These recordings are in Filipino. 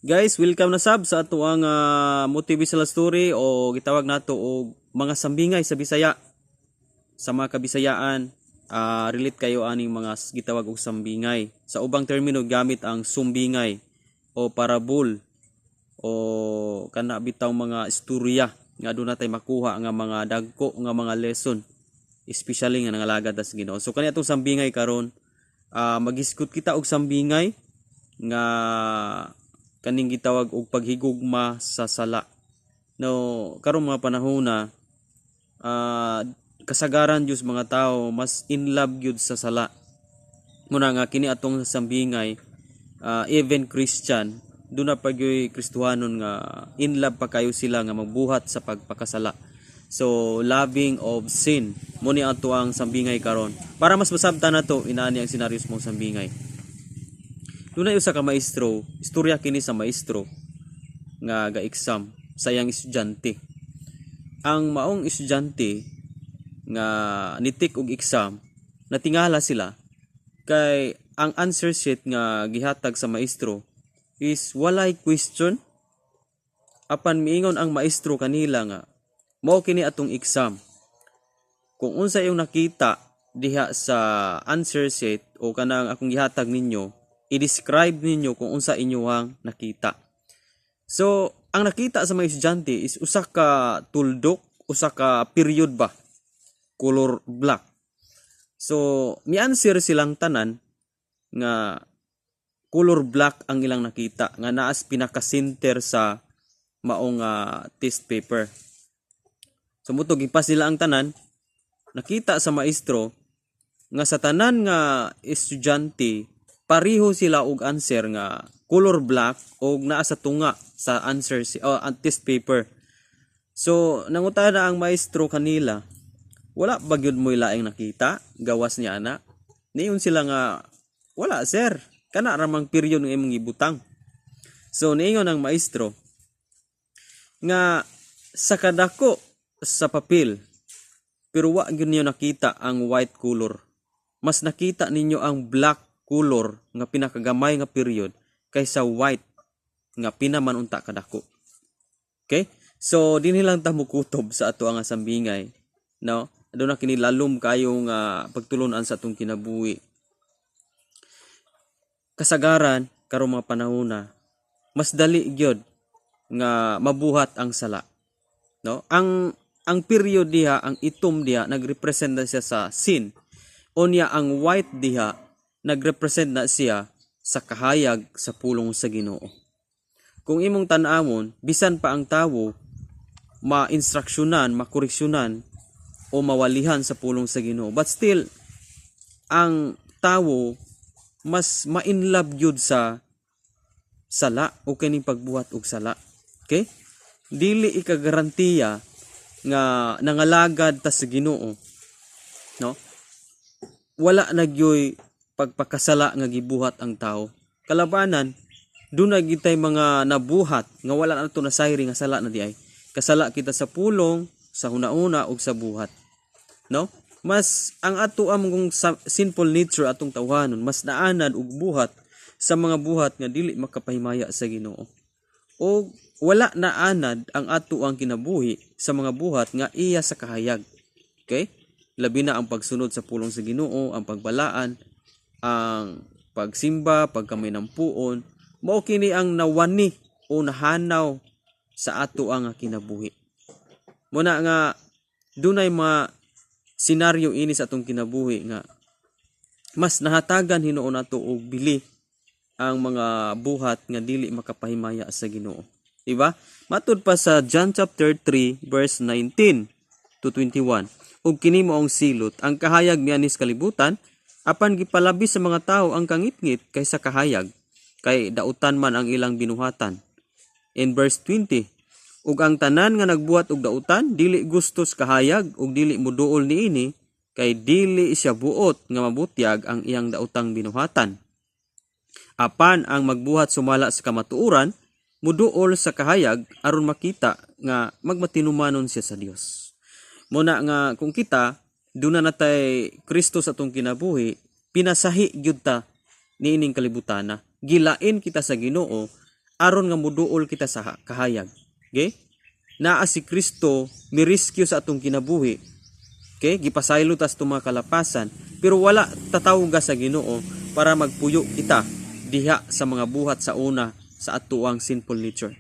Guys, welcome na sab sa ato ang motivational story o gitawag nato og mga sambingay sa Bisaya. Sa mga kabisayaan, relate kayo aning mga gitawag og sambingay. Sa ubang termino gamit ang sumbingay o parabol o kana bitaw mga istorya nga doon natay makuha nga mga dagko nga mga lesson, especially nga nangalagad sa Ginoo. So kani atong sambingay karon, magiskot kita og sambingay nga kaning gitawag og paghigugma sa sala. No, karon mga panahon na kasagaran Dios mga tao mas in love gyud sa sala. Muna nga kini atong sambingay, even Christian, do na pagyoy Kristohanon nga in love pa kayo sila nga magbuhat sa pagpakasala. So loving of sin mo ni ato ang sambingay karon. Para mas masabtan nato inaani ang senaryos mong sambingay. Doon na usa ka maestro, istorya kini sa maestro nga ga-exam sa iyang estudyante. Ang maong estudyante nga nitik og exam, natingala sila kay ang answer sheet nga gihatag sa maestro is walay question. Apan miingon ang maestro kanila nga mao kini atong exam. Kung unsa yung nakita diha sa answer sheet o kanang akong gihatag ninyo, i-describe ninyo kung unsa inyong nakita. So, ang nakita sa mga estudyante is usa ka tuldok, usa ka period ba, color black. So, mi-answer silang tanan nga color black ang ilang nakita, nga naas pinaka-center sa maong test paper. So, mutog ipas nila ang tanan, nakita sa maestro nga sa tanan nga estudyante pareho sila og answer nga color black og naa sa tunga sa answer test paper. So nangutana ang maestro kanila, wala ba gyud mo ilaing nakita gawas niya ana? Niyon sila nga wala sir, kana ramang period ng imong ibutang. So niingon ang maestro nga sa kadako sa papel pero wa gyud niyo nakita ang white color. Mas nakita ninyo ang black color nga pinakagamay nga period kaysa white nga pinamanunta kadako. Okay? So dinhi lang ta mukutob sa ato nga sambingay, no? Aduna kini lalom kayo nga pagtulunan sa atong kinabuhi. Kasagaran karong mga panahon na mas dali gyud nga mabuhat ang sala, no? Ang period diha, ang itom diha nagrepresent siya sa sin. Unya ang white diha nagrepresent na siya sa kahayag sa pulong sa Ginoo. Kung imong tan-awon, bisan pa ang tawo ma-instruksyonan, makoreksyonan o mawalihan sa pulong sa Ginoo, but still ang tawo mas ma-inlove gyud sa sala o kining pagbuhat og sala. Okay? Dili ikagarantiya nga nangalagad ta sa Ginoo, no? Wala nagyoy pagpakasala nga gibuhat ang tao. Kalabanan, doon na gitay mga nabuhat nga wala na ito nasayri nga sala na di ay. Kasala kita sa pulong, sa huna-una ug sa buhat. No? Mas ang ato among sinful nature atong tawhanon mas naanad og buhat sa mga buhat nga dili makapahimaya sa Ginoo. O wala naanad ang ato ang kinabuhi sa mga buhat nga iya sa kahayag. Okay? Labi na ang pagsunod sa pulong sa Ginoo, ang pagbalaan, ang pagsimba, pagkamay ng puon, mao kini ang nawani o nahanaw sa ato ang kinabuhi. Muna nga dunay mga senaryo ini sa atong kinabuhi nga mas nahatagan hinuon nato og bili ang mga buhat nga dili makapahimaya sa Ginoo. Diba? Matud pa sa John chapter 3 verse 19 to 21. Ug kini moong silot, ang kahayag mianis kalibutan, apan gipalabi sa mga tao ang kangitngit kaysa kahayag, kay dautan man ang ilang binuhatan. In verse 20, ug ang tanan nga nagbuhat og dautan, dili gustos kahayag ug dili moduol niini, kay dili siya buot nga mabutyag ang iyang dautang binuhatan. Apan ang magbuhat sumala sa kamatuoran, muduol sa kahayag aron makita nga magmatinumanon siya sa Dios. Muna nga kung kita doon na natay Kristo sa atong kinabuhi, pinasahi gyud ta niining kalibutana. Gilain kita sa Ginoo aron nga muduol kita sa kahayag. Okay? Naa si Kristo mi-rescue sa atong kinabuhi. Okay? Gipasaylo tas itong mga kalapasan, pero wala tatawga sa Ginoo para magpuyo kita diha sa mga buhat sa una sa atuang sinful nature.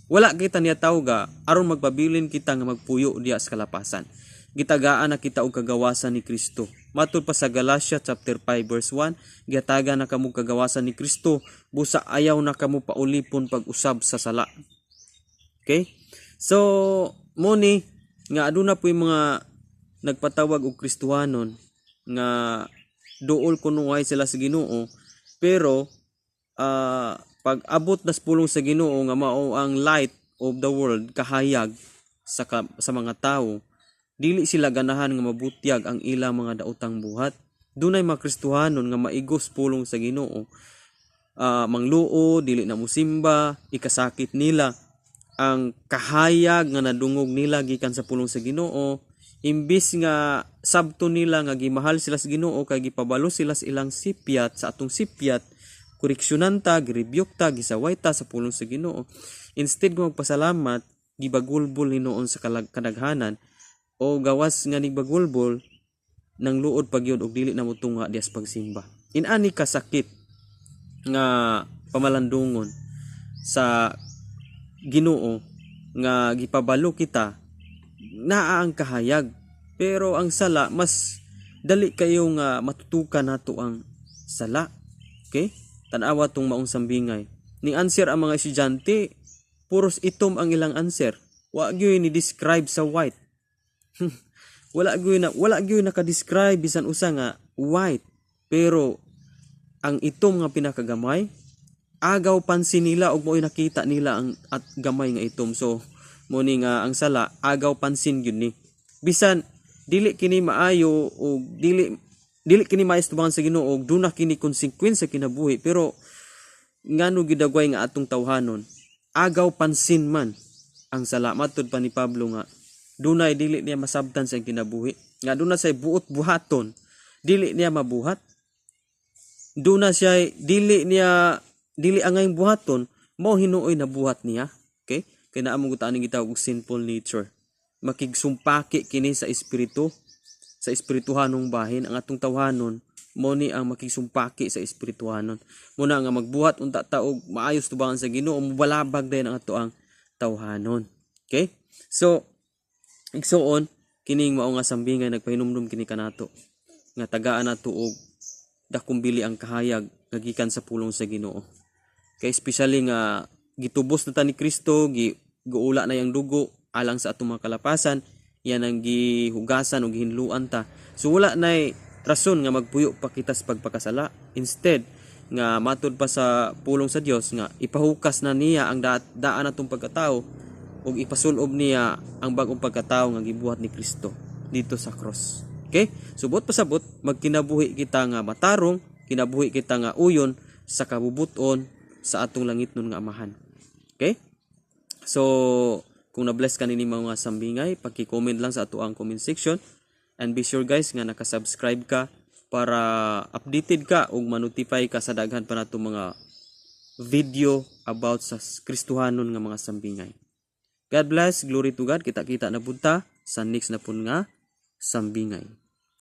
Wala kita niya tawga aron magpabilin kita nga magpuyo diha sa kalapasan. Gitagaan na kita og kagawasan ni Kristo. Matud pa sa Galatia chapter 5 verse 1, gihatagan na kamo kagawasan ni Kristo, busa ayaw na kamo paulipon pag-usab sa sala. Okay? So, muni nga aduna po yung mga nagpatawag og Kristohanon nga duol kunuhay sila sa Ginoo, pero pag abot nas pulong sa Ginoo nga mao ang light of the world, kahayag sa mga tawo, dili sila ganahan nga mabutyag ang ilang mga daotang buhat. Dunay mga Kristohanon nga maigos pulong sa Ginoo, mangluo, dili na musimba, ikasakit nila ang kahayag nga nadungog nila gikan sa pulong sa Ginoo. Imbis nga sabto nila nga gimahal sila sa Ginoo, kay gipabalo sila sa ilang sipyat, sa atong sipyat, koreksyonan ta, girebuke ta, gisaway ta sa pulong sa Ginoo. Instead nga magpasalamat, gibagulbol ni noon sa kadaghanan, o gawas nga nigbagulbol nang luod pagyod og dili na motunga dias pagsimba. Inani kasakit nga pamalandungon sa Ginoo nga gipabalo kita naa ang kahayag, pero ang sala mas dali kayo nga matutukan nato ang sala. Okay? Tanawa tong maong sambingay. Ning answer ang mga estudyante, puros itom ang ilang answer. Wa gyud ni describe sa white. wala gyud naka-describe bisan usa nga white, pero ang itom nga pinakagamay, agaw pansin nila og mo'y nakita nila ang at gamay nga itom. So muni nga ang sala agaw pansin gyud ni, bisan dili kini maayo o dili kini maistubangan sa Ginoo og duna kini konsekwensya sa kinabuhi, pero ngano gidagway nga atong tawhanon, agaw pansin man ang sala. Matud pa ni Pablo nga dunay dili niya masabtan sa kinabuhi, nga duna say buot buhaton dili niya mabuhat, duna siya dili angay buhaton mao hinuoy na buhat niya. Okay? Kaya naamong gutaaning gitawag og sinful nature. Makigsumpaki kini sa espiritu, sa espirituhanong bahin. Ang atong tawhanon mo ni ang makigsumpaki sa espirituhanon. Muna nga magbuhat unta taog maayos tubangan sa Ginoo, mubalabag dayon ang ato ang tawhanon. Okay? So igsuon kining mao nga sambingay nagpahinumdum kini kanato nga tagaan nato og dakong bili ang kahayag nga gikan sa pulong sa Ginoo. Kay especially nga gitubos na ta ni Kristo, giula na yang dugo alang sa atong mga kalapasan, yan ang gihugasan o gihinluan ta. So wala nay rason nga magpuyo pa kita sa pagpakasala. Instead nga matud pa sa pulong sa Dios nga ipahukas na niya ang daan atong pagkatao ug ipasulob niya ang bagong pagkatao nga gibuhat ni Kristo dito sa cross. Okay? Subot pasabot magkinabuhi kita nga matarong, kinabuhi kita nga uyon sa kabubuton sa atong langitnon nga Amahan. Okay? So kung na-bless ka nini mga sambingay, paki-comment lang sa ato ang comment section, and be sure guys nga naka-subscribe ka para updated ka ug ma-notify ka sa daghan pa nato mga video about sa Kristohanon nga mga sambingay. God bless, glory to God. Kita-kita na punta sa next na pun nga sambingay.